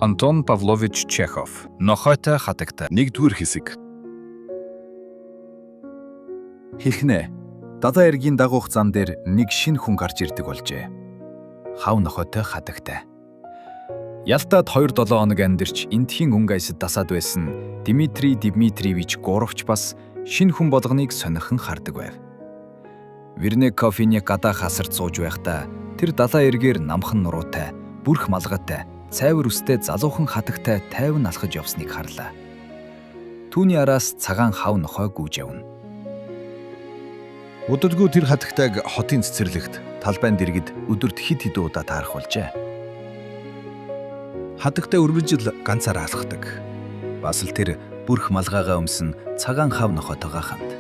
Антон Павлович Чехов. Нохойтой хатагтай. Нэгдүгээр хэсэг. Хэрхнээ. Далайн эргийн дагуух зам дээр нэг шинэ хүн гарч ирдэг болжээ. Хав нохойтой хатагтай. Ялтад 2-7 хоног амьдарч энтхийн өнгөйсөд дасаад байсан Дмитрий Дмитриевич Горовч бас шинэ хүн болгоныг сонирхон хардаг байв. Вирнек кофений гадаа хасарт сууж байхдаа тэр далайн эргээр намхан нуруутай, бүрх малгайтай, цайвар үстэй залуухан хатагтай тайван алхаж явсныг харлаа. Түүний араас цагаан хав нохой гүйж явна. Удалгүй тэр хатагтайг хотын цэцэрлэгт талбайн дэргэд өдөрт хэд хэдэн удаа таарах болжээ. Хатагтай үргэлжил ганцаараа алхдаг. Бас л тэр бүрх малгайгаа өмсөн цагаан хав нохойтойгоо хамт.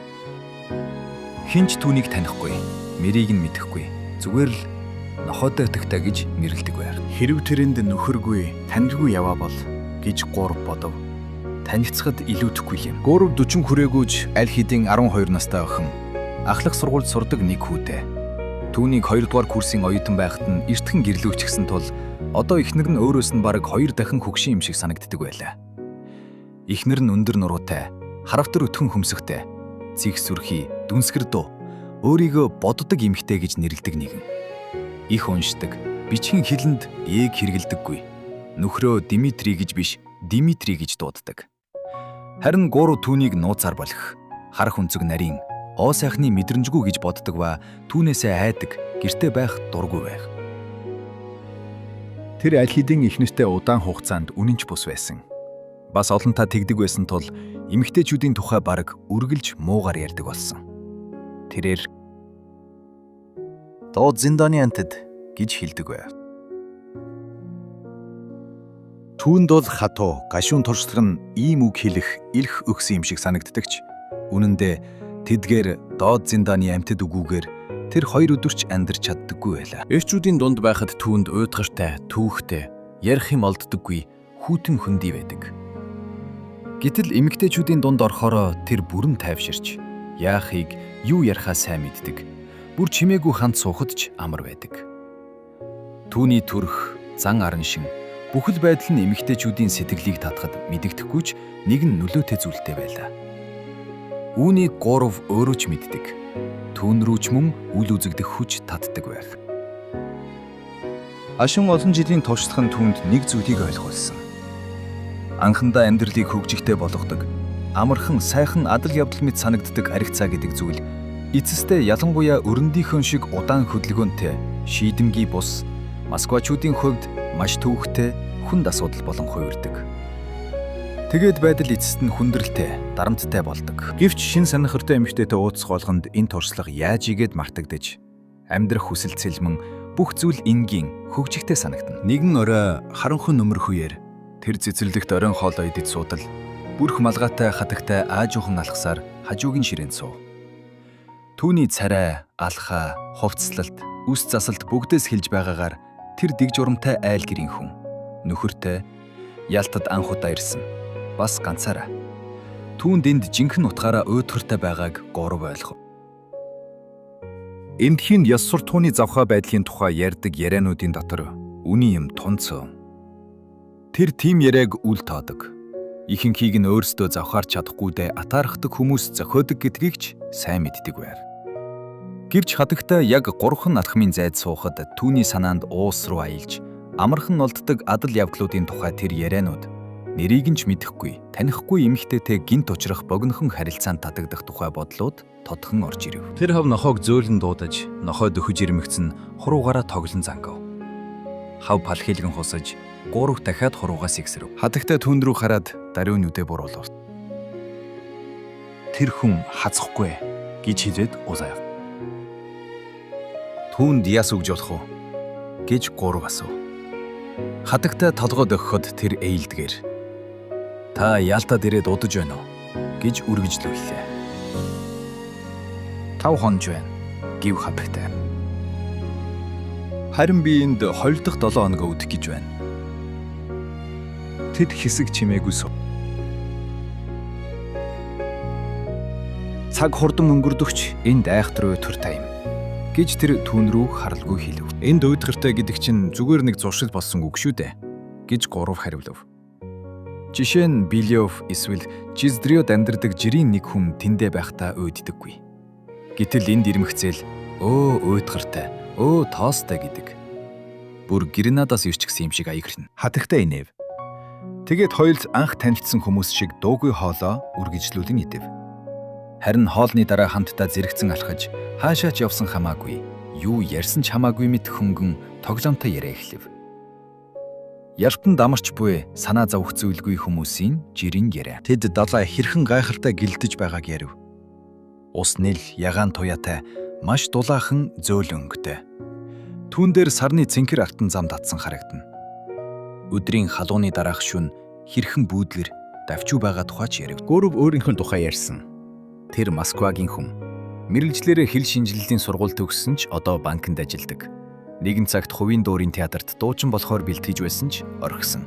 Хинч түүнийг танихгүй, мэрийг нь мэдэхгүй. Зүгээр л нохойтой хатагтай гэж нэрлэдэг байр. Хэрв тэрэнд нөхөргүй, таньдгүй яваа бол гэж Гурав бодов. Танилцахад илүүдэхгүй юм. Гурав 40 хүрээгүйж аль хэдийн 12 настай охин. Ахлах сургуульд сурдаг нэг хүүтэй. Түүнийг 2 дугаар курсын оюутан байхад нь эртхэн гэрлүүчгсэн тул одоо эхнэр нь өөрөөс нь бараг 2 дахин хөгшин юм шиг санагддаг байлаа. Эхнэр нь өндөр нуруутай, харавтар өтгөн хөмсгтэй, цэг сүрхий, дүнсгэр дуу, өөрийгөө боддог эмэгтэй гэж нэрлэдэг нэгэн. Их уншдаг, бичгийн хилэнд ээг хэргэлдэггүй. Нөхрөө Дмитрий гэж биш, Дмитрий гэж дууддаг. Харин Гурав түүнийг нууцаар болох, харах өнцөг нарийн оо сайхны мэдрэмжгүй гэж боддог ба түүнээсээ айдаг, гэртээ байх дургүй байх. Тэр аль хэдийн эхнэртэй удаан хугацаанд үнэнч бус байсан. Бас олонтаа тэгдэг байсан тул эмэгтэйчүүдийн тухай бараг үргэлж муугар ярьдаг болсон. Тэрээр "Доод зиндааны антид" гэж хэлдэг байв. Түүнд бол хатуу, гашуун туршлага нь ийм үг хэлэх илх өгсөн юм шиг санагддагч үнэн дээр тэдгээр доод зиндааны амьтад үгүүгээр тэр 2 өдөрч амьдарч чаддаггүй байлаа. Эрчүүдийн дунд байхад түүнд уйдгартай, түүхтэй, ярих юм олддоггүй, хүүтэн хөндий байдаг. Гэтэл эмэгтэйчүүдийн дунд орохороо тэр бүрэн тайвширч, яахыг юу ярихаа сайн мэддэг. Бүр чимээгүй ханд суухад ч амар байдаг. Түүний төрх, зан аран шин, бүхэл байдал нь эмэгтэйчүүдийн сэтгэлийг татахад мэдэгдэхгүй ч нэгэн нөлөөтэй зүйлтэй байлаа. Үүнийг Гурав өөрөө ч мэддэг. Түүн рүү ч мөн үл үзэгдэх хүч татдаг байв. Ашин олон жилийн туршлага нь түүнд нэг зүйлийг ойлгуулсан. Анхандаа амьдралыг хөгжихтэй болгодог, амархан сайхан адал явдал мэт санагддаг аригцаа гэдэг зүйл эцэстээ ялангуяа өрөндийнхөн шиг удаан хөдөлгөөнтэй, шийдэмгий бус, Москвачуудын хувьд маш төвөгтэй хүнд асуудал болон хувирдаг. Тэгээд байдал эцэст нь хүндрэлтэй, дарамттай болдог. Гэвч шин сонирхолтой эмэгтэйтэй уулзах болгонд энэ туршлага яаж игээд мартагдаж, амьдрах хүсэл цэлмэн бүх зүйл энгийн, хөгжихтэй санагдана. Нэгэн орой харанхуй нөмөрхүйээр тэр цэцэрлэгт оройн хоолоо идэж суудал, бүрх малгайтай хатагтай аажуухан алхсаар хажуугийн ширээнд суув. Түүний царай, алхаа, хувцаслалт, үс засалт бүгдээс хэлж байгаагаар тэр дэг журамтай айл гэрийн хүн. Нөхөртэй ялтад анх удаа ирсэн. Бас ганцаараа. Түүнд энд жинхэнэ утгаараа уйдгартай байгааг Гурав ойлгов. Эндхийн ёс суртахууны завхаа байдлын тухай ярьдаг яриануудын дотор үний юм тунцсан. Тэр тийм яриаг үл тоодог. Ихэнхийг нь өөрсдөө завхаарч чадахгүйдээ атаархдаг хүмүүс зохиодог гэдгийг ч сайн мэддэг байв. Гэвч хатагтай яг 3 алхмын зайд суухад түүний санаанд уус руу аялж, амархан олддог адал явдлуудын тухай тэр ярианууд нэрийг нь ч мэдэхгүй, танихгүй эмэгтэйтэй гинт учрах богинохон харилцаанд татагдах тухай бодлууд тодхон орж ирэв. Тэр хав нохойг зөөлөн дуудаж, нохой дөхөж ирмэгцэн хуруугаараа тоглон зангав. Хав пал хэлгэн хусаж, Гурав дахиад хуруугаас игсрэв. Хатагтай түүнд рүү хараад даруйн үдэ буруулав. Тэр хүн хацхгүй гэж хэлээд узаяв. Түүнд яс өгж болох уу гэж Гурав асуув. Хатагтай толгой дөхөхөд тэр ээлдгээр "Та Ялтад ирээд удаж байна уу?" гэж үргэлжлүүллээ. "5 хонж байна" гэв хатагтай. "Харин би энд 2 дахь 7 хоног өвдөх гэж байна." Тэд хэсэг чимээгүй суув. Цаг хурдан өнгөрдөгч энд айхтар уйтар тайм гэж тэр түүн рүү харалгүй хэлв. "Энд уйдгартай гэдэг чинь зүгээр нэг зуршил болсон үг шүү дээ" гэж гурав хариулав. Жишээ нь Билёв эсвэл Жиздриод амьдардаг жирийн нэг хүн тэндэ байхдаа уйддаггүй. Гэтэл энд ирмэгцээл өө уйдгартай, өө тоостой гэдэг. Бүр Гренадаас ирчихсэн юм шиг аягарлна. Хатагтай инэв. Тэгээд хоёулц анх танилцсан хүмүүс шиг дуугүй хоолоо үргэлжлүүлэн идэв. Харин хоолны дараа хамтдаа зэрэгцэн алхаж хаашаач явсан хамаагүй, юу ярьсан ч хамаагүй мэт хөнгөн тоглоомтой яриа эхлэв. Ялтан дамарч буй санаа зовх зүйлгүй хүмүүсийн жирийн яриа. Тэд далай хэрхэн гайхалтай гэлдэж байгааг ярив. Ус нэл ягаан туяатай, маш дулаахан зөөл өнгөтэй. Түүн дээр сарны цэнхэр алтан зам татсан харагдана. Өдрийн халууны дараах шөнө хэрхэн бүүдлэр давчуу байгаа тухайч ярив. Гурав өөрийнхөө тухай ярьсан. Тэр Москвагийн хүн. Мэргэжлэрээ хэл шинжиллийн сургууль төгссөн ч одоо банкнд ажилладаг. Нэгэн цагт хувийн дуурийн театрт дуучин болохоор бэлтгэж байсан ч орхисон.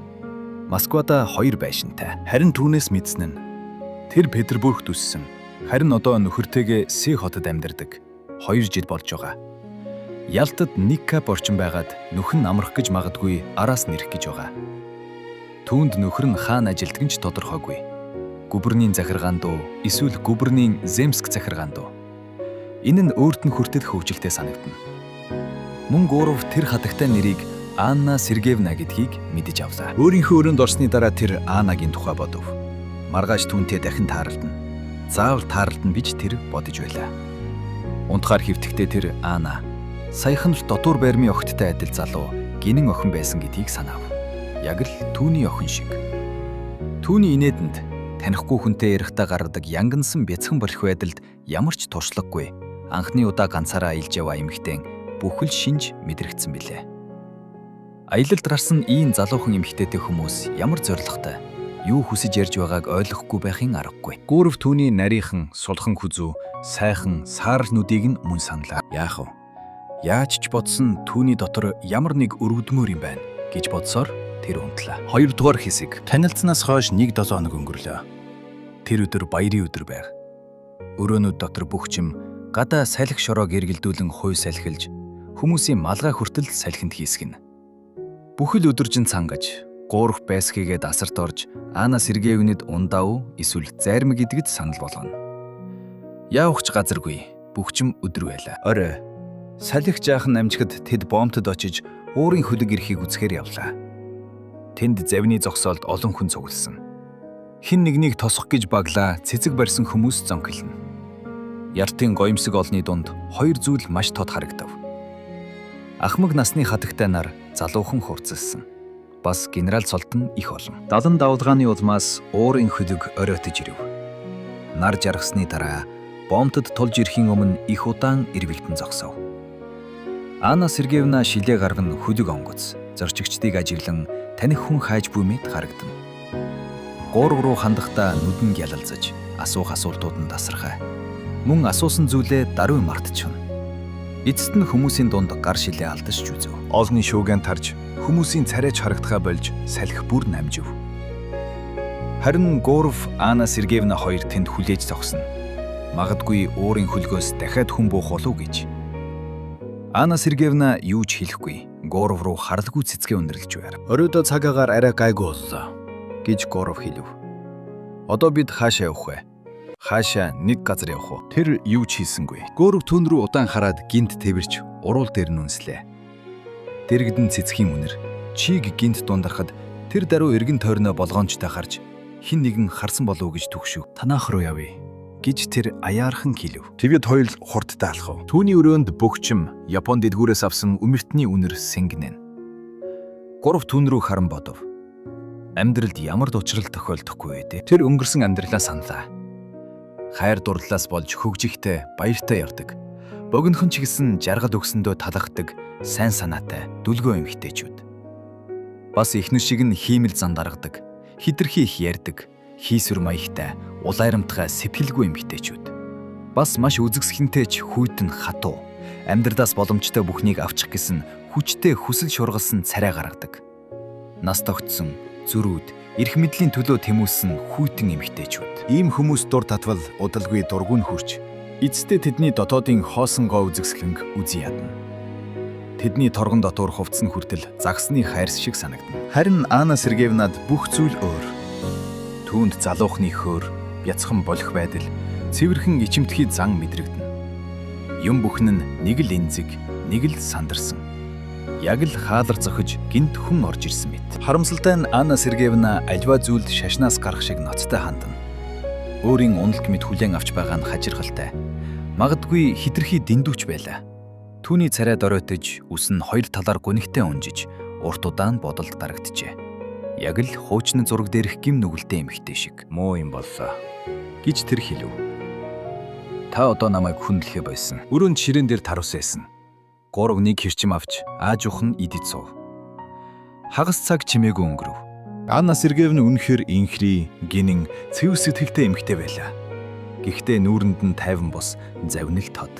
Москвада 2 байшинтай. Харин түүнээс мэдсэн нь тэр Петербургт үссэн. Харин одоо нөхөртэйгээ С хотод амьдардаг. 2 жил болж байгаа. Ялтад 1 кап орчин байгаад нөхөн амрах гэж магадгүй араас нэрх гэж байгаа. Түүнд нөхөр нь хаана ажилддаг ч тодорхойгүй. Губернийн захиргаан дөө эсвэл губернийн Земск захиргаан дөө. Энэ нь өөрт нь хүртэл хөвжөлтэй санагдана. Мөн гурав тэр хатагтай нэрийг Анна Сергеевна гэдгийг мэдэж авлаа. Өөрийнхөө өрөөнд орсны дараа тэр Аннагийн тухай бодов. Маргааш түүнтэй дахин тааралдана. Заавал тааралдана гэж тэр бодож байлаа. Унтахаар хөвтгтээ тэр Анна саяхан л дотуур баримын охидтой адил залуу гинэн охин байсан гэдгийг санаав. Яг л түүний охин шиг. Түүний инээдэнд танихгүй хүнтэй ярихдаа гаргадаг янгансан бяцхан болох байдалд ямар ч туршлагагүй анхны удаа ганцаараа аялж яваа эмэгтэй бүхэл шинж мэдрэгдсэн билээ. Аялалд гарсан ийм залуухан эмэгтэйтэй хүмүүс ямар зоригтой, юу хүсэж ярьж байгааг ойлгохгүй байхын аргагүй. Гурав түүний нарийнхан, сулхан хүзүү, сайхан, саарл нүдийг нь мөн саналаа. Яах вэ? Яаж ч бодсон түүний дотор ямар нэг өргөдмөр юм байна гэж бодсоор тэр унтлаа. 2 дугаар хэсэг. Танилцсанаас хойш 1-7 хоног өнгөрлөө. Тэр өдөр баярын өдөр байв. Өрөөнүүд дотор бөхчим гадаа салхи шороог эргэлдүүлэн хуй салхилж хүмүүсийн малгай хүртэл салхинд хийсгэн. Бүхэл өдөржин цангаж гурав байсхийгээд асарт орж Анна Сергеевнэд ундаав эсвэл зайрмаг идэгд санал болгоно. Явахч газаргүй бөхчим өдөр байлаа. Орой салхи жаахан амжихад тэд бомтод очиж уурын хөлөг ирэхийг үзэхээр явлаа. Тэнд завны зогсоолд олон хүн цугласан. Хин нэгнийг тосох гэж баглаа цэцэг барьсан хүмүүс зонхилно. Яртын гоёмсог олны дунд 2 зүйл маш тод харагдав. Ахмаг насны хатагтай нар залуухан хурцлсан. Бас генерал Цолтон их олон. Далан давлгааны улмаас уурын хөлөг оройтож ирэв. Нар жаргасны дараа бомтод тулж ирэхийн өмнө их удаан эрвэлтэн зогсов. Анна Сергеевна шилээ гарган хөлөг онгоц зорчигчдыг ажиглан таних хүн хайж буймэд харагдана. Гурав руу хандахдаа нүдэн гялалзаж асуух асуултууд нь тасархай. Мөн асуусан зүйлээ даруй мартчихна. Эцэст нь хүмүүсийн дунд гар шилээ алдаж үзв. Олны шүүгэн тарж хүмүүсийн царайч харагдахаа болж салхи бүр намжив. Харин гурав Анна Сергеевна 2 тэнд хүлээж зогсно. Магадгүй уурын хөлгөөс дахиад хүн буух болов гэж. Анна Сергеевна юу ч хэлэхгүй. Гурав руу харалгүй цэцгээ өндөрлөж байр. Оройдоо цагаагаар арай гайгүй боллоо гэж гурав хэлв. Одоо бид хаашаа явах вэ? Хаашаа нэг газар явах уу? Тэр юу ч хийсэнгүй. Гурав түн рүү удаан хараад гинт тэрч уруул дээр нүнслээ. Дэрэгдэн цэцгийн үнэр чиг гинт дундархад тэр даруй эргэн тойрноо болгоончтой харж хин нэгэн харсан болов гэж түгшив. Танах руу явъя гэж тэр аяархан хэлв. Тэгээд хоёул хурдтай алхав. Түүний өрөөнд бөгчим Япон дэдгүүрээс авсан умертны үнэр сэнгэнэн. Гурав түн рүү харан бодов. Амьдралд ямар ч учрал тохиолдохгүй вэ? Тэр өнгөрсөн амьдралаа саналаа. Хайр дурлалаас болж хөгжихтэй, баяртай явдаг. Богинохон ч гэсэн жаргал өгсөндөө талахдаг, сайн санаатай, дүлгөө эмэгтэйчүүд. Бас эхнэр шиг нь хиймэл зан даргадаг, хитрхи их ярьдаг, хийсвэр маягтай, улайрамтгай сэтгэлгүй эмэгтэйчүүд. Бас маш үзэгсхэнтэй ч хүйтэн хатуу, амьдралаас боломжтой бүхнийг авчих гэсэн хүчтэй хүсэл шургалсан царай гаргадаг. Нас тогтсон, зүрүүд, эрх мэдлийн төлөө тэмүүлсэн хүйтэн эмэгтэйчүүд. Ийм хүмүүс дур татвал удалгүй дургуун хүрч эцэстээ тэдний дотоодын хоосон гоо үзэгсэлэнг үзий ядна. Тэдний торгон дотор хувцсан хүртэл загсны хайрс шиг санагдана. Харин Анна Сергеевнад бүх зүйл өөр. Түүнд залуухны хөөр, бяцхан болох байдал, цэвэрхэн ичимтгий зан мэдрэгдэнэ. Юм бүхэн нь нэг л энзэг, нэг л сандарсан. Яг л хаалар зохиж гинт хүн орж ирсэн мэт. Харамсалтай нь Анна Сергеевна альва зүйлд шашнаас гарах шиг ноцтой хандна. Өөрийн уналт мэд хүлээн авч байгаа нь хажиргалтай. Магадгүй хитрхи дэндүүч байлаа. Түүний царайд оройтож, үс нь хоёр талаар гүнхтэй унжиж, урт удаан бодолд дарагджээ. Яг л хуучны зураг дээрх гим нүгэлтэй эмэгтэй шиг муу юм боллоо гэж тэр хэлв. Та одоо намайг хүндлэхэ байсан. Өрөөнд ширээн дээр таруусан. 3-1 хэрчим авч аажуухан идэж суув. Хагас цаг чимээгүй өнгөрөв. Анна Сергеевна үнэхээр инхри, гинэн, цэв сэтгэлтэй эмэгтэй байлаа. Гэхдээ нүүрэнд нь тайван бус, завнил тод.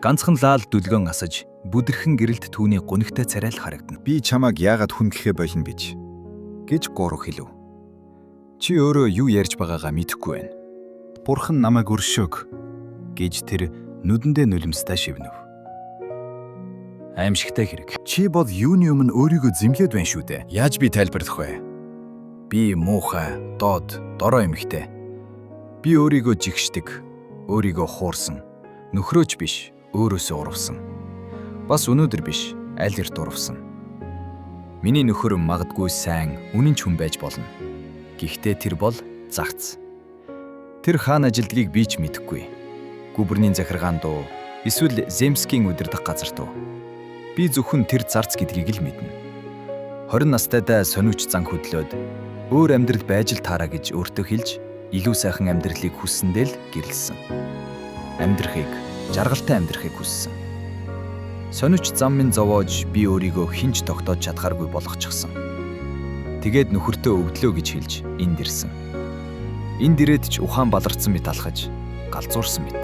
Ганцхан лаал дүлгөн асаж, бүдэрхэн гэрэлт түүний гүнхтэй царай л харагдана. Би чамайг яагаад хүндлэхэ болно бич гэж гурав хэлв. Чи өөрөө юу ярьж байгаагаа мэдэхгүй байна. Бурхан намайг өршөөг гэж тэр нүдэндээ нулимстай шивнэв. Аимшигтай хэрэг. Чи бол юуны өмнө өөрийгөө зэмлээд байна шүү дээ. Яаж би тайлбарлах вэ? Би муухай, доод, дорой эмэгтэй. Би өөрийгөө жигшдэг, өөрийгөө хуурсан, нөхрөөч биш, өөрөөсөө урвсан. Бас өнөөдөр биш, аль эрт урвсан. Миний нөхөр магадгүй сайн, үнэн ч хүн байж болно. Гэхдээ тэр бол загц. Тэр хаана ажилдгийг би ч мэдэхгүй. Гүбэрний захиргаан дуу, эсвэл Земскийн удирдах газар дуу. Би зөвхөн тэр зарц гэдгийг л мэднэ. 20 настайдаа сониуч зан хөдлөөд өөр амьдрал байж л таараа гэж өөртөө хэлж, илүү сайхан амьдралыг хүссэндээ л гэрэлсэн. Амьдрахыг, жаргалтай амьдрахыг хүссэн. Сониуч зам минь зовоож би өөрийгөө хинч тогтоож чадхааргүй болгочихсон. Тэгээд нөхөртөө өвдлөө гэж хэлж энд ирсэн. Энд ирээд ч ухаан баларцсан мэт алхаж, галзуурсан мэт.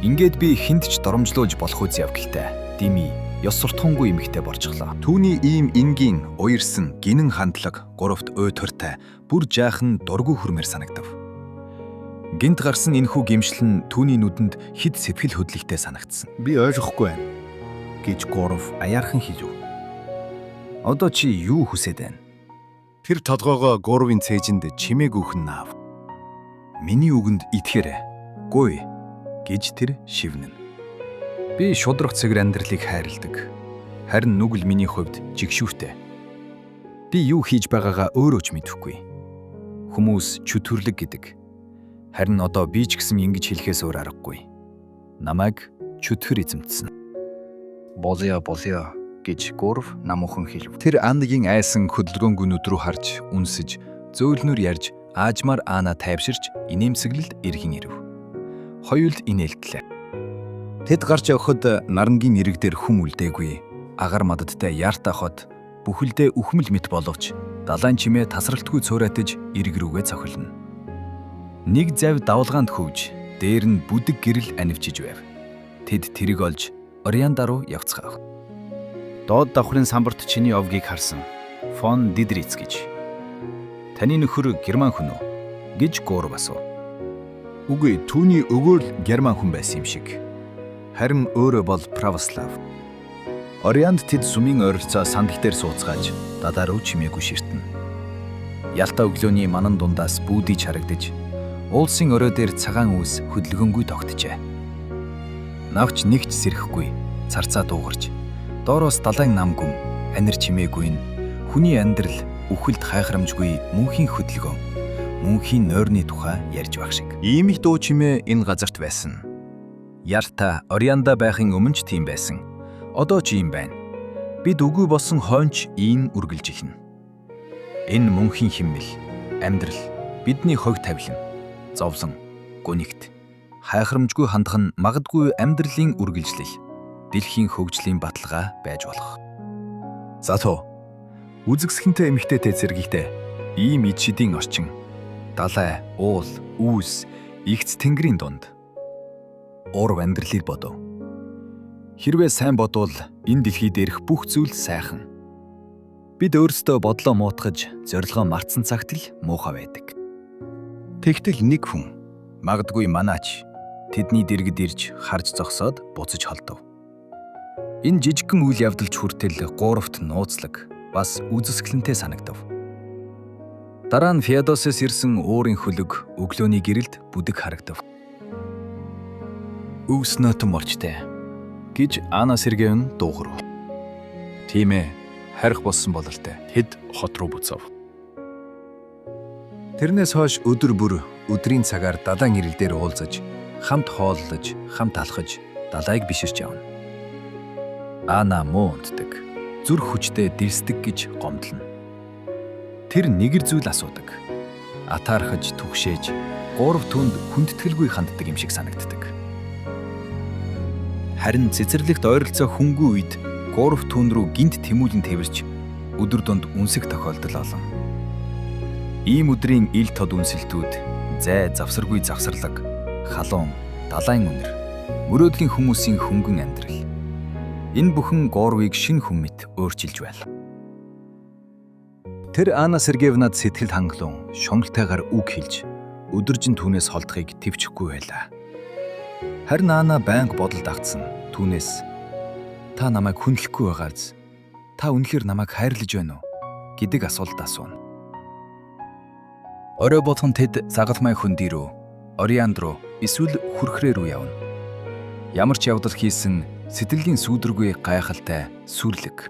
Ингээд би хинт ч доромжлуулж болох үз явдалтай. Дими, ёс суртахуунгүй эмэгтэй борчихлоо. Түүний ийм энгийн, уярсан, гинэн хандлага гуравт ой төртэй, бүр жаахан дургүй хөрмөр санагдав. Гинт гарсан энэхүү гимшил нь түүний нүдэнд хэд сэтгэл хөдлөлттэй санагдсан. Би ойлгохгүй байна гэж гурав аяархан хэлв. Одоо чи юу хүсэж байна? Тэр толгоогоо гурвын цээжинд чимээгүйхэн наав. Миний үгэнд итгээрэй. Гуй гэж тэр шивнэн. Би шудрах цэгэр амьдралыг хайрладаг. Харин нүгэл миний хувьд жигшүүртэй. Би юу хийж байгаагаа өөрөө ч мэдэхгүй. Хүмүүс чөтгөрлөг гэдэг. Харин одоо би ч гэсэн ингэж хэлэхээс өөр аргагүй. Намайг чөтгөр эзэмтсэн. Болё гэж гурав намуухан хэлв. Тэр Аннагийн айсан хөдөлгөөнгүй нүд рүү харж, үнсэж, зөөлнөр ярьж, аажмаар Анна тайвширч, инээмсэглэлд эргэн ирэв. Хоёул инээлтлээ. Тэд гарч явхад нарангийн ирэг дээр хүм үлдээгүй. Агар мададтай яартай хот, бүхэлдээ үхмэл мэт боловч, далайн чимээ тасралтгүй цуурайтаж ирэг рүүгээ цохилно. Нэг зав давлгаанд хөвж, дээр нь бүдэг гэрэл анивчиж байв. Тэд тэрэг олж, Орианда руу явцгаав. Доод давхрын самбарт чиний овгийг харсан. Фон Дидриц гэж. Таны нөхөр герман хүн үү? Гэж гурав асуув. Үгүй, түүний өвөө л герман хүн байсан юм шиг. Харин өөрөө бол православ. Орианд тэд сүмийн ойролцоо сандал дээр сууцгааж, дадаа руу чимээгүй ширтэн. Ялтаа өглөөний манан дундаас бүүдийж харагдаж, уулсын орой дээр цагаан үүс хөдөлгөөнгүй тогтжээ. Навч нэгч сэрэхгүй, царцаа дуугарч, доороос далайн нам гүм, анир чимээгүй нь хүний амьдрал үхэлд хайхрамжгүй мөнхийн хөдөлгөөн, мөнхийн нойрны тухай ярьж байх шиг. Ийм их дуу чимээ энэ газарт байсан. Ярта Орианда байхын өмнө ч тийм байсан. Одоо ч ийм байна. Бид үгүй болсон хойнч ийм үргэлж ихнэ. Энэ мөнхийн химнэл, амьдрал, бидний хог тавилан, зовлон, гүнигт, хайхрамжгүй хандах нь магадгүй амьдралын үргэлжлэл, дэлхийн хөгжлийн баталгаа байж болох. Затуу, үзэгсхэнтэй эмэгтэйтэй зэрэгтэй ийм ид шидийн орчин, далай, уул, үүс, игц тэнгэрийн дунд. Урв амьдралыг бодов. Хэрвээ сайн бодвол энэ дэлхий дээрх бүх зүйл сайхан. Бид өөрсдөө бодлоо муутгаж, зорилгоо мартсан цагт л муухай байдаг. Тэгтэл нэг хүн, магадгүй манаач, тэдний дэргэд ирж харж зогсоод буцаж холдов. Энэ жижигхэн үйл явдалч хүртэл гуравт нууцлаг бас үзэсгэлэнтэй санагдав. Дараа нь Феодосоос ирсэн уурын хөлөг өглөөний гэрэлд бүдэг харагдав. Өвс нотон морчтой гэж Анна Сергеевна дуугарв. Тийм ээ, харих болсон бололтой. Тэд хот руу буцав. Тэрнээс хойш өдөр бүр өдрийн цагаар далайн ирэл дээр уулзаж, хамт хооллож, хамт алхаж, далайг биширч явна. Анна муу унтдаг, зүрх хүчтэй дэрсдэг гэж гомдлно. Тэр нэгэр зүйл асуудаг. Атаархаж, түгшээж, гурав түнд хүндэтгэлгүй ханддаг юм шиг санагддаг. Харин цэцэрлэгт ойролцоо хөнгөн үед гурав түн рүү гинт тэмүүлэн тэрч өдөр донд үнсэх тохиолдол олон. Ийм өдрийн ил тод үнсэлтүүд зай, завсаргүй завсарлаг, халуун, далайн үнэр, мөрөөдлийн хүмүүсийн хөнгөн амьдрал. Энэ бүхэн гурвыг шинэ хүн мэт өөрчилж байна. Тэр Анна Сергеевнад сэтгэл хангалуун, шомлтойгоор үг хэлж, өдөржин түүнээс холдохыг төвчөхгүй байлаа. Харин Анна байнга бодолд автсан түүнээс "Та намайг хүндлэхгүй байгааз та үнэхээр намайг хайрлаж байна уу?" гэдэг асуулт асууна. Орой болгон тэд загалмай хөндөй рүү, Орианд руу эсвэл хүрхрээ рүү явна. Ямар ч явдал хийсэн сэтгэлийн сүйдргүй гайхалтай сүрлэг.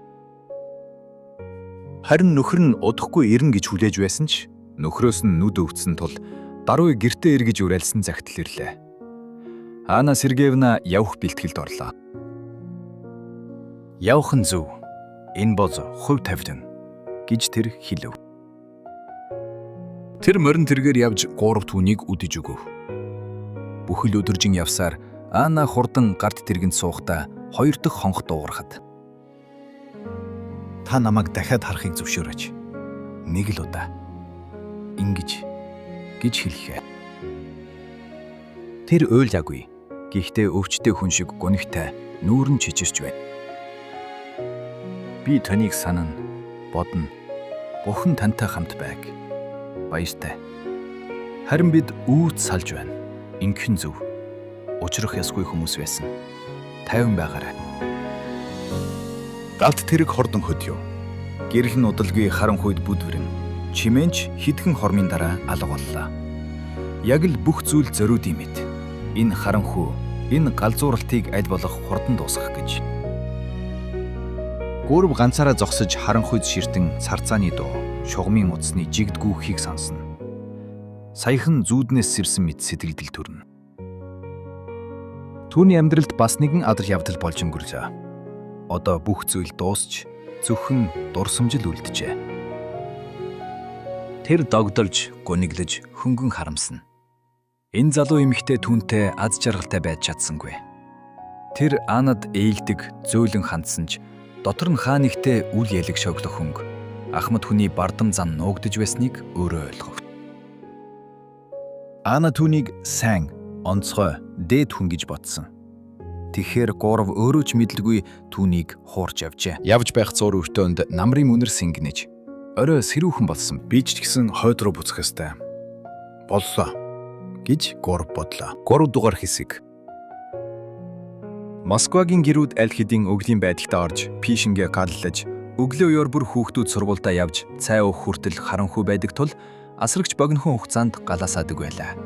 Харин нөхөр нь удахгүй ирнэ гэж хүлээж байсан ч нөхрөөс нь нүд өвдсөн тул даруй гэртээ эргэж уриалсан загтал ирлээ. Анна Сергеевна явах бэлтгэлд орлоо. Явах нь зөв. Энэ бол хувь тавилан гэж тэр хэлв. Тэр морин тэргээр явж 3 түүнийг үдэж өгөв. Бүхэл өдөржин явсаар Анна хурдан гарт тэргэнд суухдаа 2 дахь хонх дуугархад "Та намайг дахиад харахыг зөвшөөрөөч. Нэг л удаа." ингэж хэлэхээ. Тэр уйлаагүй. Гэхдээ өвчтэй хүн шиг гунигтай нүүрэн чичирч байна. "Би таныг санана, бодно. Бурхан тантай хамт байг. Баяртай. Харин бид үүд салж байна. Ингэхэн зөв. Учрах ясгүй хүмүүс байсан. Тайван байгаарай." Галт тэрэг хордон хөдөө. Гэрэл нь удалгүй харанхуйд бүдвэрэн. Чимээнч хитгэн хормын дараа алга боллоо. Яг л бүх зүйл зориуд юм эт. Энэ харанхуй, энэ галзууралтыг аль болох хурдан дуусгах гэж. Гүрв ганцаараа зогсож харанхуйд ширтэн царцааны дуу, шугамын утасны жигдгүүхийг сонсно. Саяхан зүүднээс сэрсэн мэт сэтгэлдэл төрнө. Түүний амьдралд бас нэгэн адар явдал болж өнгөрлөө. Одоо бүх зүйл дуусч зөвхөн дурсамжил үлджээ. Тэр догдолж, гуниглаж, хөнгөн харамсна. Энэ залуу эмэгтэй түүнтэй аз жаргалтай байж чадсангүй. Тэр Аннад ээлдэг, зөөлөн хандсан ч дотор нь хаа нэгтээ үл ялэг шоглох хөнгө, ахмад хүний бардам зан нуугдж байсныг өөрөө ойлгов. Анна түүнийг сайн, онцгой, дээд хүн гэж бодсон. Тэгэхээр гурав өөрөө ч мэдлгүй түүнийг хуурч явжээ. Явж байх зур өртөөнд намрын үнэр сингэнэж. Орой сэрүүхэн болсон. Би ч гэсэн хойд руу буцах ёстой. Боллоо гэж гурав бодлоо. 3 дугаар хэсэг. Москвагийн гэрүүд аль хэдийн өвлийн байдалтай орж, пишингээ галлаж, өглөө ёор бүр хүүхдүүд сургуультаа явж, цай уух хүртэл харанхуй байдаг тул асрагч богинохон хугацаанд галаасаадаг байлаа.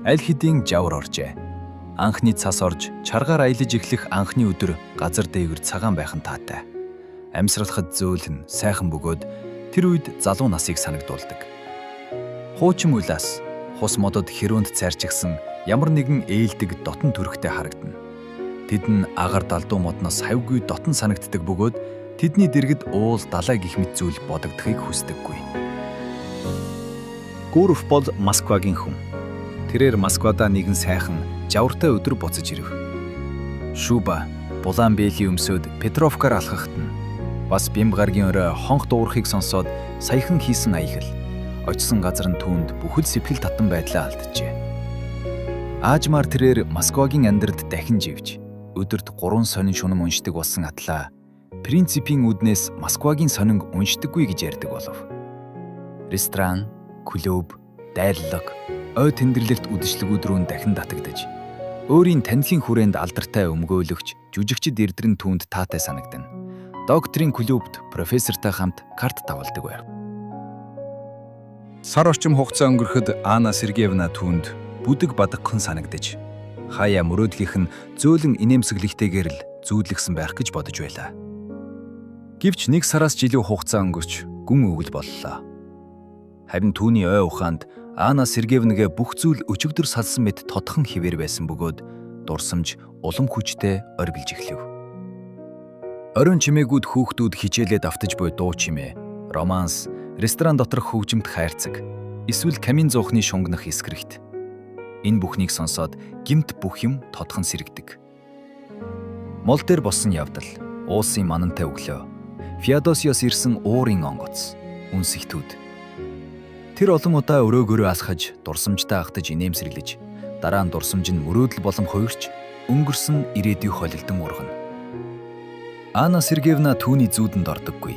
Аль хэдийн жавар оржээ. Анхны цас орж, чаргаар аялаж эхлэх анхны өдөр газар дээгүр цагаан байх нь таатай. Амьсралхад зөөлөн, сайхан бөгөөд тэр үед залуу насыг санагдуулдаг. Хуучин улаас хус модод хэрүүнд цайрчигсан ямар нэгэн ээлдэг дотн төрхтэй харагдана. Тэд нь агаар далдуу модноос хавьгүй дотн санагддаг бөгөөд тэдний дэргэд уул далай гих мэт зүйл бодогдохыг хүсдэггүй. Гүрв бол Москвагийн хүн. Тэрээр Москвадаа нэгэн сайхан жавартай өдөр буцаж ирв. Шуба, булаан бээлийн өмсөд Петровкаар алхахад нь бас Бямбгаргийн орой хонх дуурахыг сонсоод саяхан хийсэн аялал. Очсон газар нь түүнд бүхэл сэтгэл татан байдлаа алджээ. Аажмаар тэрээр Москвагийн амьдралд дахин живж, өдөрт 3 сонин шунам уншдаг болсон атлаа принципийн үднээс Москвагийн сонинг уншдаггүй гэж ярьдаг болов. Ресторан, клуб, дайрлага, ой тэндэрлэлт үдшилгүүд рүү дахин татагдаж, Өөрийн танилын хүрээнд алдартай өмгөөлөгч, жүжигчид эрдэр нь түүнд таатай санагдана. Докторийн клубт профессортай хамт карт тавладаг байв. Сар орчим хугацаа өнгөрөхөд Анна Сергеевна түүнд бүдэг бадагхан санагдаж, хаяа мөрөөдлийнх нь зөөлөн инээмсэглэгтэйгээр л зүүдлэгсэн байх гэж бодож байлаа. Гэвч 1 сараас жилийн хугацаа өнгөрч гүн өвөл боллоо. Харин түүний ой ухаанд Анна Сергеевнагээ бүх зүйл өчигдөр салсан мэт тодхон хിവэр байсан бөгөөд дурсамж улам хүчтэй оргилж эхлэв. Оройн чимээгүүд хүүхдүүд хичээлээ давтаж буй дуу чимээ, романс, ресторан доторх хөгжимт хайрцаг, эсвэл камин зуухны шунгнах эскэрэгт. Энэ бүхнийг сонсоод гимт бүх юм тодхон сэрэгдэг. Мол дээр болсон явдал, уусын манантай өглөө, Феодосиос ирсэн уурын онгоц, үнсэгтүүд. Тэр олон удаа өрөөгөөрөө алхаж, дурсамжтай ахтаж инээмсэглэж, дараа нь дурсамж нь мөрөөдөл болон хувирч, өнгөрсөн ирээдүйг холилдон ургана. Анна Сергеевна түүний зүүдэнд ордоггүй.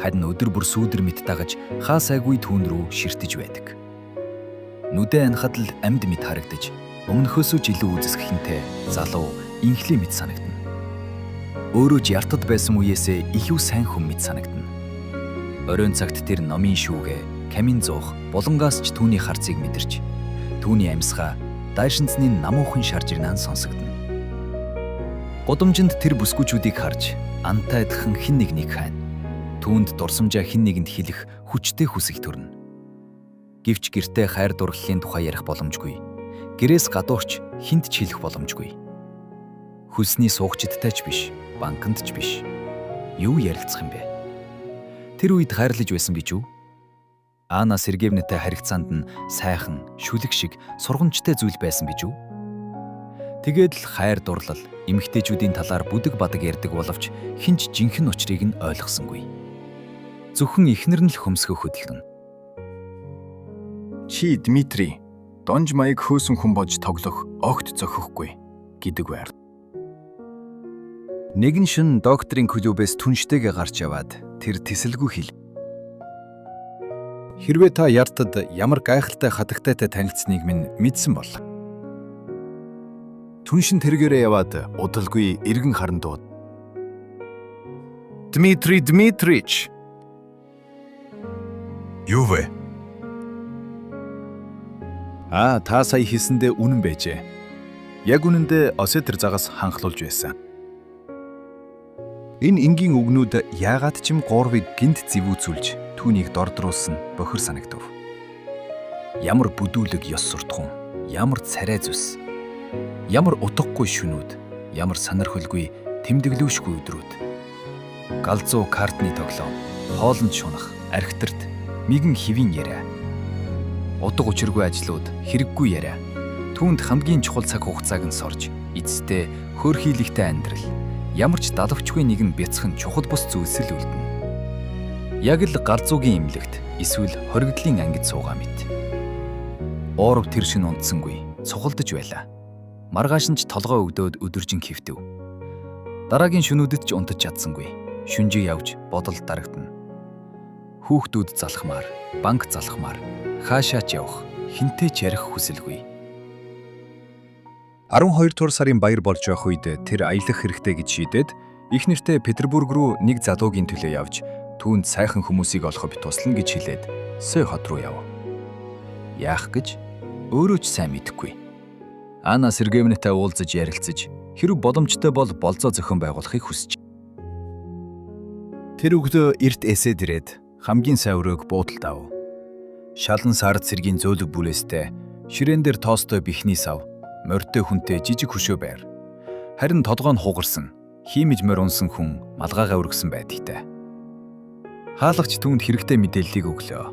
Харин өдөр бүр сүүдэр мэт дагаж, хаа сайгүй түүн рүү ширтэж байдаг. Нүдэ анхад л амьд мэт харагдаж, өмнөхөөсөө ч илүү үзэсгэлэнтэй, залуу, инхли мэт санагдана. Өөрөө ч яртад байсан үеэсээ илүү сайн хүн мэт санагдана. Оройн цагт тэр номын шүүгээ, камин зуух, булангаас ч түүний харцыг мэдэрч, түүний амьсгаа дайшинцны намуухан шарж ирнэ сонсогдно. Гудамжинд тэр бүсгүүчүүдийг харж, антай адилхан хэн нэгнийг хайна. Түүнд дурсамжаа хэн нэгэнд хэлэх хүчтэй хүсэл төрнө. Гэвч гэртээ хайр дурлалын тухай ярих боломжгүй. Гэрээс гадуурч хинт ч хэлэх боломжгүй. Хөлсний суугчдтай ч биш, банкнд ч биш. Юу ярилцах юм бэ? Тэр үед хайрлаж байсан гэж юу? Анна Сергеевнатай харилцаанд нь сайхан, шүлэг шиг, сургамжтай зүйл байсан гэж юу? Тэгээд л хайр дурлал, эмэгтэйчүүдийн талаар бүдэг бадаг ярьдаг боловч хинч жинхэнэ учрыг нь ойлгосонгүй. Зөвхөн ихнэр нь л хөмсгөх хөдөлгөн. Чи Дмитрий, донж маяг хөөсөн хүн болж тоглох огт зохихгүй гэдэг байр. Нэгэн шин докторийн клубээс түнштэйгээ гарч яваад тэр тэсэлгүй хэл. Хэрвээ та яртад ямар гайхалтай хатагтайтай танилцсныг минь мэдсэн бол. Түншин тэргээрээ яваад удалгүй эргэн харан дууд. Дмитрий Дмитриевич. Юу вэ? Та сая хийсэндээ үнэн байжээ. Яг үнэндээ Осетр загас ханхлуулж байсан. Энэ энгийн үгнүүд яагаад ч юм гурвыг гинт зэвүүцүүлж түүнийг дордруулсан бохир санагдав. Ямар бүдүүлэг ёс суртахуун, ямар царай зүс, ямар утгагүй шүнүүд, ямар сонирхолгүй тэмдэглүүшгүй өдрүүд. Галзуу картны тоглоом, хоолнд шунах, архитарт, мигэн хэвийн яриа. Утга учиргүй ажлууд, хэрэггүй яриа. Түүнд хамгийн чухал цаг хугацааг нь сорж, эцэстээ хөөрхийлэгтэй амьдрал. Ямар ч далавчгүй нэгэн бяцхан чухал бус зүйлс л үлдэнэ. Яг л галзуугийн имлэгт эсвэл хоригдлын ангид суугаа мэт. Уурав тэр шин унтсангүй, цухалдаж байлаа. Маргааш нь ч толгой өгдөөд өдөржин хэвтэв. Дараагийн шөнүүдэд ч унтаж чадсангүй. Шүнжээ явж бодол дарагдана. Хүүхдүүд залхмаар, банк залхмаар, хаашаач явах, хинтээ ч ярих хүсэлгүй. 12 дугаар сарын баяр болж байх үед тэр аялах хэрэгтэй гэж шийдээд их нэртэй Петербург руу нэг залуугийн төлөө явж түүнд сайхан хүмүүсийг олоход туслана гэж хэлээд Сой хот руу яв. Яах гэж өөрөө ч сайн мэдэхгүй. Анна Сергеевнатай уулзаж ярилцаж, хэрэг боломжтой бол болзоо зохион байгуулахыг хүсэж. Тэр өглөө эрт эсэд ирээд хамгийн сайн өрөөг буудалд ав. Шалан сард цэргийн зөөлөг бүрээстэй ширээн дээр тоостой бихний сав, морьтой хүнтэй жижиг хөшөө байр. Харин толгой нь хугарсан, хиймэж морь унсан хүн малгайгаа өргөсөн байдагтай. Хаалгач түүнд хэрэгтэй мэдээллийг өглөө.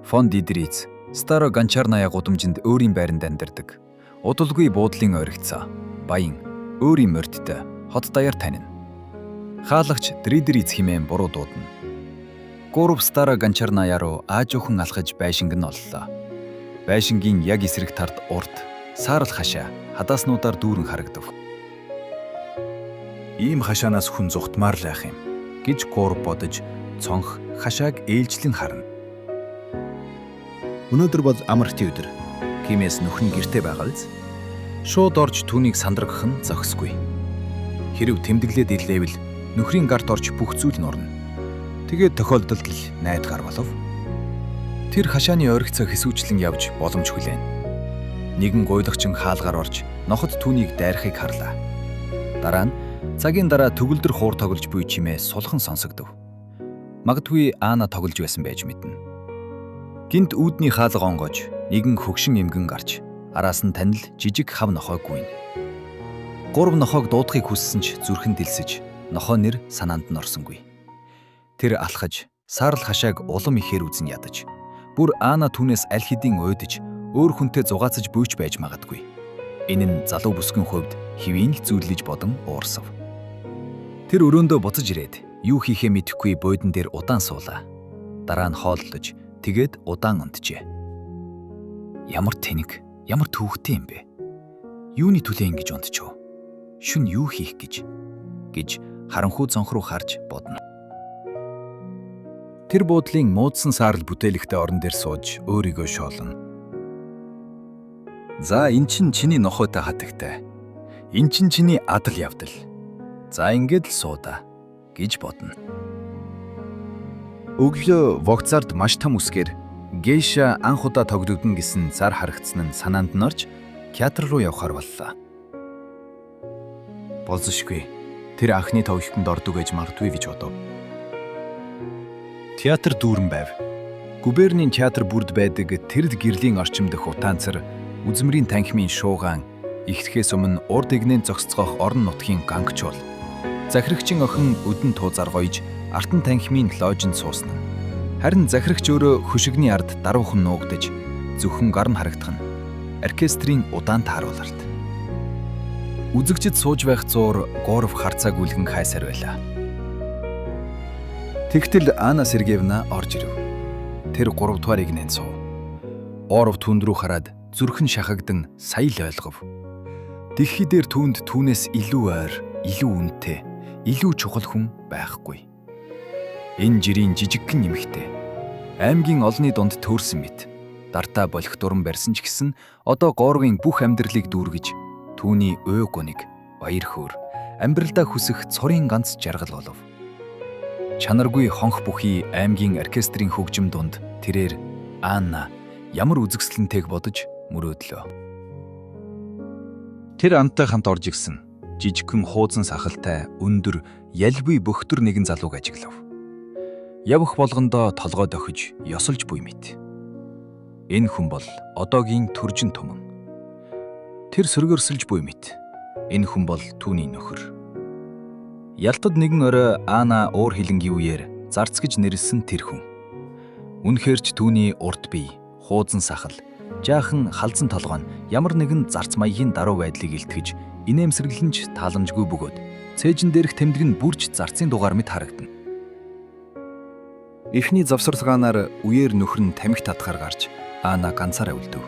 Фон Дидриц, Старо Ганчарная гудамжинд өөрийн байранд амьдардаг. Удалгүй буудлын ойрогцоо, баян, өөрийн морьттой, хот даяар танина. Хаалгач Дридриц хэмээн буруу дуудана. Гурав Старо Ганчарная руу аажуухан алхаж байшинг нь оллоо. Байшингийн яг эсрэг тард урт, саарл хашаа хадааснуудаар дүүрэн харагдав. Ийм хашаанаас хүн зүхтмаар л байх юм гэж гурав бодож цонх хашааг ээлжлэн харна. Өнөөдөр бол амралтын өдөр. Химээс нөхөн гэртээ байгаа биз? Шууд орж түүнийг сандрагах нь зохисгүй. Хэрв тэмдэглээд ирлээвэл нөхрийн гарт орж бүх зүйл нь орно. Тэгээд тохиолдолд л найдгаар болов. Тэр хашааны ойрогцоо хэсүүчлэн явж боломж хүлээн. Нэгэн гуйлагчин хаалгаар орж ноход түүнийг дайрахыг харлаа. Дараа нь цагийн дараа төгөлдөр хуур тоглож буй чимээ сулхан сонсогдов. Магадгүй Ана тоглож байсан байж мэднэ. Гинт үүдний хаалга онгож нэгэн хөгшин эмгэн гарч араас нь танил жижиг хав нохойг гүйнэ. 3 нохойг дуудахыг хүссэн ч зүрхэн дэлсэж нохой нэр санаанд нь орсонгүй. Тэр алхаж саарл хашааг улам ихээр үзэн ядаж бүр Ана түүнээс аль хэдийн уйдаж өөр хүнтэй зугаацаж буйч байж магадгүй. Энэ нь залуу бүсгийн хувьд хэвийн л зүйлж бодон уурсав. Тэр өрөөндөө буцаж ирээд юу хийхээ мэдэхгүй буудан дээр удаан суулаа. Дараа нь хооллож тэгээд удаан унтжээ. Ямар тэнэг, ямар төвхтэй юм бэ? Юуны төлөө ингэж унтчихв? Шүн юу хийх гэж харанхуй цонх руу харж бодно. Тэр буудлын муудсан саарл бүтээлэгтэй орон дээр сууж өөрийгөө шоолно. За эн чин чиний нохойтой хатагтай. Эн чин чиний адал явдал. За ингэж л суудаа гэж бодно. Өглөө вогцаард маш том үсгээр гейша анх удаа тоглогдно гэсэн зар харагдсан нь санаанд нь орж театр руу явхаар боллоо. Болзошгүй. Тэр анхны тоглолтод ордог гэж магадгүй гэж бодов. Театр дүүрэн байв. Губерний театр бүрд байдаг тэрд гэрлийн орчим дэх утаанцар, үзмрийн танхимын шуугаан, ихтгэхээс өмнө урд игнэн зогсцоох орон нутгийн гангчуул. Захирагчин охин өдөн туузаар гоёж артан танхимын ложинд суусан. Харин захирагч өөрөө хөшигний ард даруухан нуугдаж зөвхөн гар нь харагдах нь оркестрийн удаан тааруулалт. Үзэгчд сууж байх зуур Горов харцааг үлгэн хайсаар байлаа. Тэгтэл Анна Сергеевна орж ирэв. Тэр 3 дугаар игнэн суув. Оров түнд рүү хараад зүрхэн шахагдан сая л ойлгов. Дэлхий дээр түүнээс илүү ойр, илүү үнэтэй, илүү чухал хүн байхгүй. Энэ жирийн жижигхэн нэмэгтэй. Аймгийн олонний дунд төөрсөн мэт. Дартаа болох дуран барьсан ч гэсэн одоо Горовын бүх амьдралыг дүүргэж түүний ой гуниг, баяр хөөр, амьдралдаа хүсэх цорын ганц жаргал болов. Чанаргүй хонх бүхий аймгийн оркестрийн хөгжим дунд тэрээр Анна ямар үзэсгэлэнтэйг бодож мөрөөдлөө. Тэр амтай хамт орж ирсэн жижигхэн хуудан сахалтай өндөр ялгүй бөхтөр нэгэн залууг ажиглав. Явах болгондоо толгой дохиж ёсолж буй мэт. Энэ хүн бол одоогийн төржин туман. Тэр сөргөрсөлж буй мэт. Энэ хүн бол түүний нөхөр. Ялтад нэгэн орой Ана уур хилэнгийн үеэр зарц гэж нэрлсэн тэр хүн. Үнэхээр ч түүний урт бие, хуудан сахал, жаахан халзан толгой нь ямар нэгэн зарц маягийн даруй байдлыг илтгэж инээмсэглэнч тааламжгүй бөгөөд цээжин дээрх тэмдэг нь бүрж зарцын дугаар мэт харагдана. Эхний завсарлагаанаар үеэр нөхөр нь тамхи татахаар гарч Ана ганцаараа үлдэв.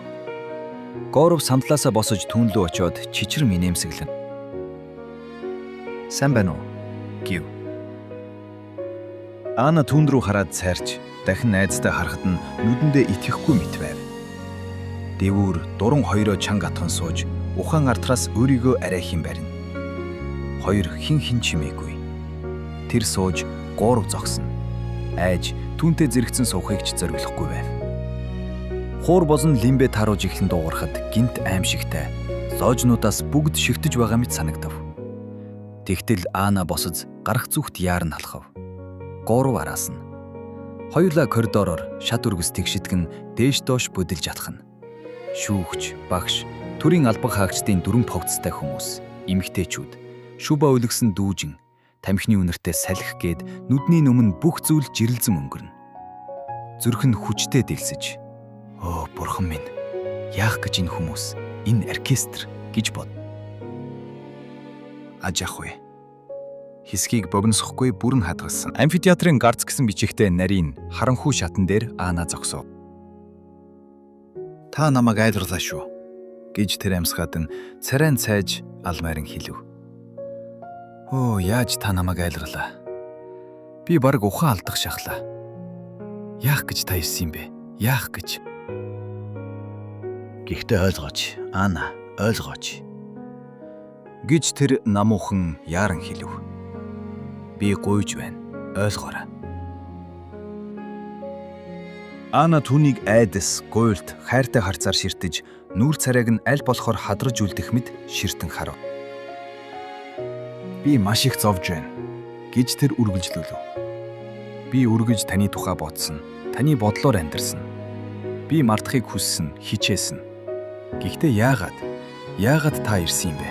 Горов сандлаасаа босож түүн лөө очиод чичрэн инээмсэглэн. "Сайн байна уу?" гэв. Ана түүн рүү хараад цайрч дахин найзтай харахад нь нүдэндээ итгэхгүй мэт байв. Дэвүүр дуран хоёроо чанга атхан сууж ухаан артраас өөрийгөө арайхийн барина. Хоёр хин чимээгүй. Тэр сууж Горов зогсно. Айж түүнтэй зэрэгцэн суухыг ч зориулахгүй байв. Хуур бозон лимбэ тааруулж ихлэн дуугарахад гинт аимшигтай лоожнуудаас бүгд шигтэж байгаа мэт санагдав. Тэгтэл Ана босож гарах зүгт яар нь алхав. Горов араас нь. Хоёулаа коридороор шат үргэс тэгшидгэн дээш доош бүдэлж атхна. Шүүгч, багш, төрийн албан хаагчдын дөрвөн повцтой хүмүүс, эмэгтэйчүүд, шүба өлгсөн дүүжин, тамхины үнэртэй салхи гээд нүдний өмнө бүх зүйл жирэлзэн өнгөрнө. Зүрх нь хүчтэй дэлсэж, "Оо, бурхан минь, яах гэж энэ хүмүүс, энэ оркестр" гэж бод. Аж ахуй. Хэсгийг бовносохгүй бүрэн хадгалсан. Амфитеатрын гарц гэсэн бичигтэй нарийн харанхуй шатан дээр Ана зогсов. "Та намайг айлрлаа шүү" гэж тэр амьсгаад нь царайн цайж алмайран хэлв. "Оо, яаж та намайг айлрлаа? Би бараг ухаан алдах шахлаа. Яах гэж та ирсэн юм бэ? Яах гэж?" "Гэхдээ ойлгооч, Ана, ойлгооч. гэж тэр намуухан яаран хэлв. Би гуйж байна. Ойлгоорой. Ана түүнийг айдас, гуйлт, хайртай харцаар ширтэж, нүүр царайг нь аль болохоор хадраж үлдэх мэд ширтэн харав. Би маш их зовж байна гэж тэр үргэлжлүүлв. Би үргэж таны тухай бодсон. Таны бодлоор амьдарсан. Би мартахыг хүссэн, хичээсэн. Гэхдээ яагаад та ирсэн юм бэ?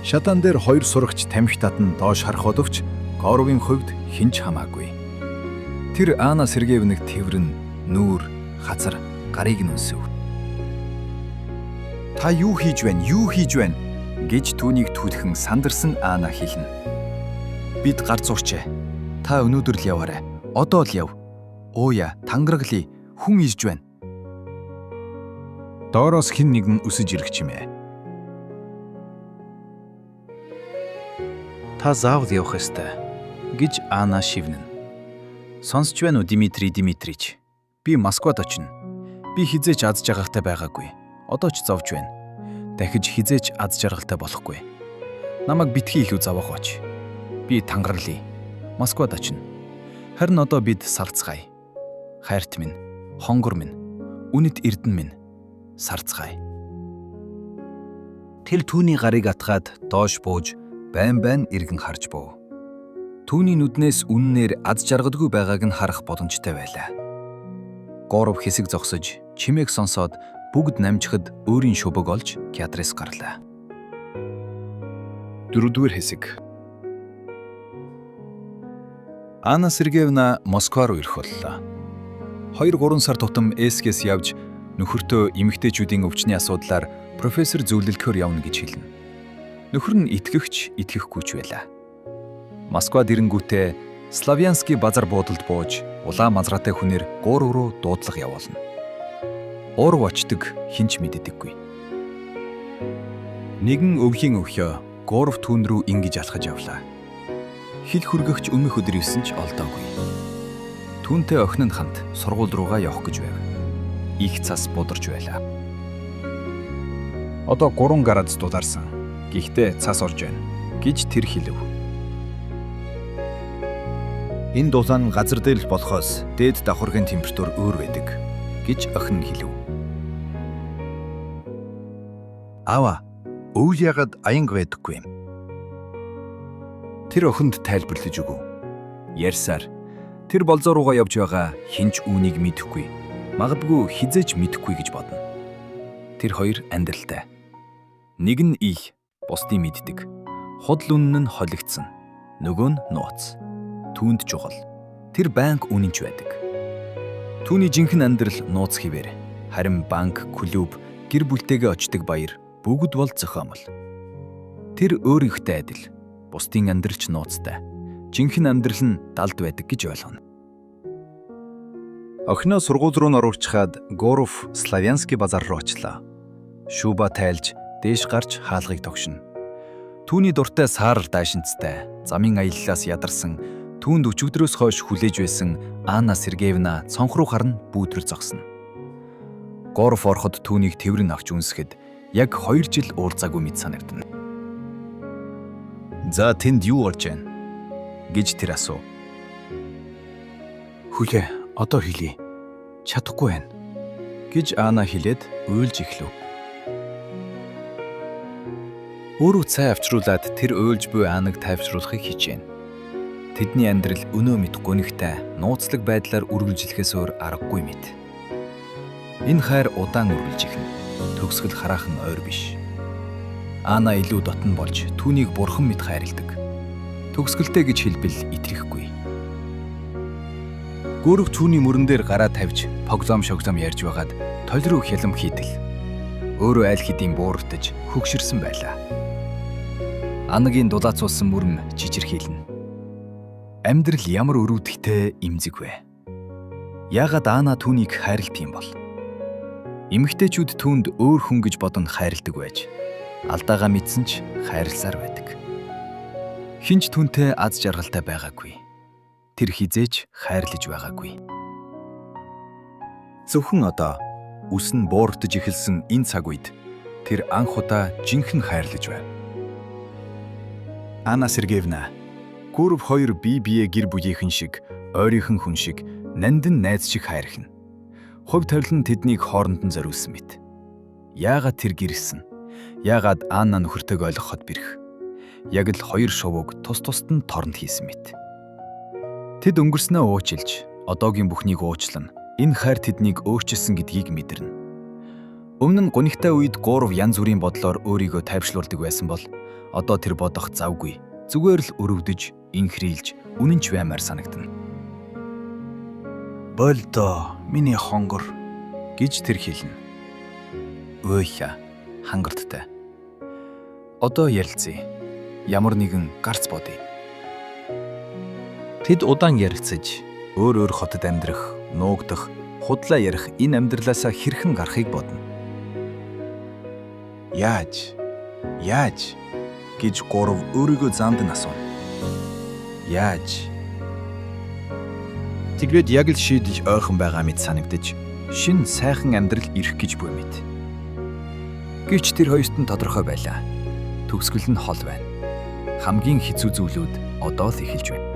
Шатан дээр хоёр сурагч тамхи татан доош харах боловч Горовын хувьд хинч хамаагүй. Тэр Анна Сергеевныг тэврэн, нүүр, хазар, гарыг нь өнсөв. Та юу хийж байна гэж түүнийг түлхэн сандарсан Анна хэлнэ. Бид гар зурчээ. Та өнөөдөр л яваарай. Одоо л яв. Ууя, тангараглая. Хүн ирж байна. Доороос хэн нэгэн өсөж ирэх чимээ. Та заавал явах ёстой гэж Анна шивнэн. Сонсч байна уу, Дмитрий Дмитрич? Би Москвад очино. Би хизээч аз жаргалтай байгаагүй. Одоо ч зовж байна. Дахиж хизээч аз жаргалтай болохгүй. Намайг битгий их завах оч. Би тангарлая. Москвад очино. Харин одоо бид сарцгаая. Хайрт минь, хонгор минь, үнэт эрдэн минь, сарцгаая. Тэр түүний гарыг атгаад доош бууж байн иргэн харж буув. Түүний нүднээс үннээр аз жаргалгүй байгааг нь харах боломжтой байлаа. Горов хэсэг зогсож, чимээг сонсоод бүгд намжихад өөрийн шубаг олж театрээс гарлаа. 4-р хэсэг. Анна Сергеевна Москва руу ирэх боллоо. 2-3 сар тутам ЭСК-с явж нөхөртөө эмэгтэйчүүдийн өвчний асуудлаар профессор зөвлөлгөхөөр явна гэж хэлнэ. Нөхөр нь итгэгч, итгэхгүй ч байлаа. Москвад ирэнгүүтээ Славянский базар буудалд бууж, улаан мазраатай хүнээр Гуров руу дуудлага явуулна. Урв очдөг хинч мэддэггүй. Нэгэн өвхийн өвхөө Гуров түүн рүү ингэж алхаж явлаа. Хил хүргэгч өмнөх өдөр ирсэн ч олдоогүй. Түүнтэй охин нь хамт сургууль руугаа явах гэж байв. Их цас бударч байлаа. Одоо 3 градус дулаарсан. Гэхдээ цас орж байна гэж тэр хэлв. Энэ дулаан газар дээр л болохоос дээд давхаргын температур өөр байдаг гэж охин нь хэлв. Аава, өвл ягаад аянг байдаггүй юм? Тэр охинд тайлбарлаж өгөв. Ярьсаар тэр болзоо руугаа явж байгаа хинч үүнийг мэдэхгүй. Магадгүй хизээч мэдэхгүй гэж бодно. Тэр хоёр амьдралтай. Нэг нь ий, бусдыг мэддэг. Худал үнэн нь холигдсон. Нөгөө нь нууц. Түүнд чухал. Тэр банк үнэнч байдаг. Түүний жинхэнэ амьдрал нууц хിവэр. Харин банк, клуб, гэр бүлтэйгээ очдог баяр бүгд бол зохиомол. Тэр өөрийнхтэй адил. Бусдын амьдрал ч нууцтай. Жинхэнэ амьдрал нь далд байдаг гэж ойлгоно. Охиноо сургууль руу оруулчихад Гуров Славянский базар руу очлоо. Шуба тайлж, дээш гарч хаалгыг тогшино. Түүний дуртай саар даашинцтай, замын аяллаас ядарсан, түүнд өчигдрөөс хойш хүлээж байсан Анна Сергеевна цонх руу харна бүүтрэл зогсно. Гуров ороход түүнийг тэврэн авч үнсгэд яг 2 жил уулзаагүй мэт санагдана. За тэнд юу орж байна? гэж тэр асуув. Хүлээ, одоо хэлье. Чадахгүй байна гэж Анна хэлээд уйлж эхлэв. Өөрөө цай авчруулад тэр уйлж буй Аннаг тайвшруулахыг хичээнэ. Тэдний амьдрал өнөө мэд гунигтай, нууцлаг байдлаар үргэлжлэхээс өөр аргагүй мэт. Энэ хайр удаан үргэлж ихнэ. Төгсгөл хараахан ойр биш. Анна илүү дотн болж түүнийг бурхан мэд хайрладаг. Төгсгөлтэй гэж хэлбэл итрэхгүй. Гурав түүний мөрөн дээр гараа тавьж, погзом шогзом ярьж байгаад толь руу хялам хийдэл. Өөрөө аль хэдийн бууртаж хөгширсэн байлаа. Аннагийн дулаацуулсан мөрөм жижирхийлнэ. Амьдрал ямар өрөвдөлтэй эмзэг вэ? Яагаад Анна түүнийг хайрлт юм бол? Эмэгтэйчүүд түүнд өөр хүн гэж бодон хайрладаг байж, алдаагаа мэдсэн ч хайрласаар байдаг. Хинч түүнтэй аз жаргалтай байгаагүй. Тэр хизээж хайрлаж байгаагүй. Зөвхөн одоо үс нь бууртаж эхэлсэн энэ цаг үед Тэр анх удаа жинхэнэ хайрлаж байна. Анна Сергеевна, Гурав хоёр бие бие гэр бүлийнхэн шиг, ойрынхан хүн шиг, нандин найз шиг хайрхна. Хувь тавилан тэднийг хооронд нь зориулсан мэт. Яагаад тэр гэрэлсэн? Яагаад Анна нөхөртөг ойлгоход бэрх? Яг л хоёр шувууг тус тусад нь торнд хийсэн мэт. Тэд өнгөрснөө уучлж, одоогийн бүхнийг уучлан, энэ хайр тэднийг өөрчилсөн гэдгийг мэдэрнэ. Өмнө нь гунигтай үед Гурав янз бүрийн бодлоор өөрийгөө тайвшлуулдаг байсан бол одоо тэр бодох завгүй. Зүгээр л өрөвдөж, инхрийлж, үнэнч баймаар санагдана. Болдоо, миний хонгор гэж тэр хэлнэ. Өөйя, хангалттай. Одоо ярилцъя. Ямар нэгэн гарц бодъё. Тэд удаан ярилцаж, Өөр хотод амьдрах, нуугдах, худлаа ярих энэ амьдралаасаа хэрхэн гарахыг бодно. Яаж гэж Гурав өөрийгөө замд нь асууна. Яаж? Тэгээд яг л шийдэж ойрхон байгаа мэт санагдаж, шинэ сайхан амьдрал ирэх гэж буй мэт. Гэвч тэр хоёрт нь тодорхой байлаа. Төгсгөл нь хол байна. Хамгийн хэцүү зүйлүүд одоо л эхэлж байна.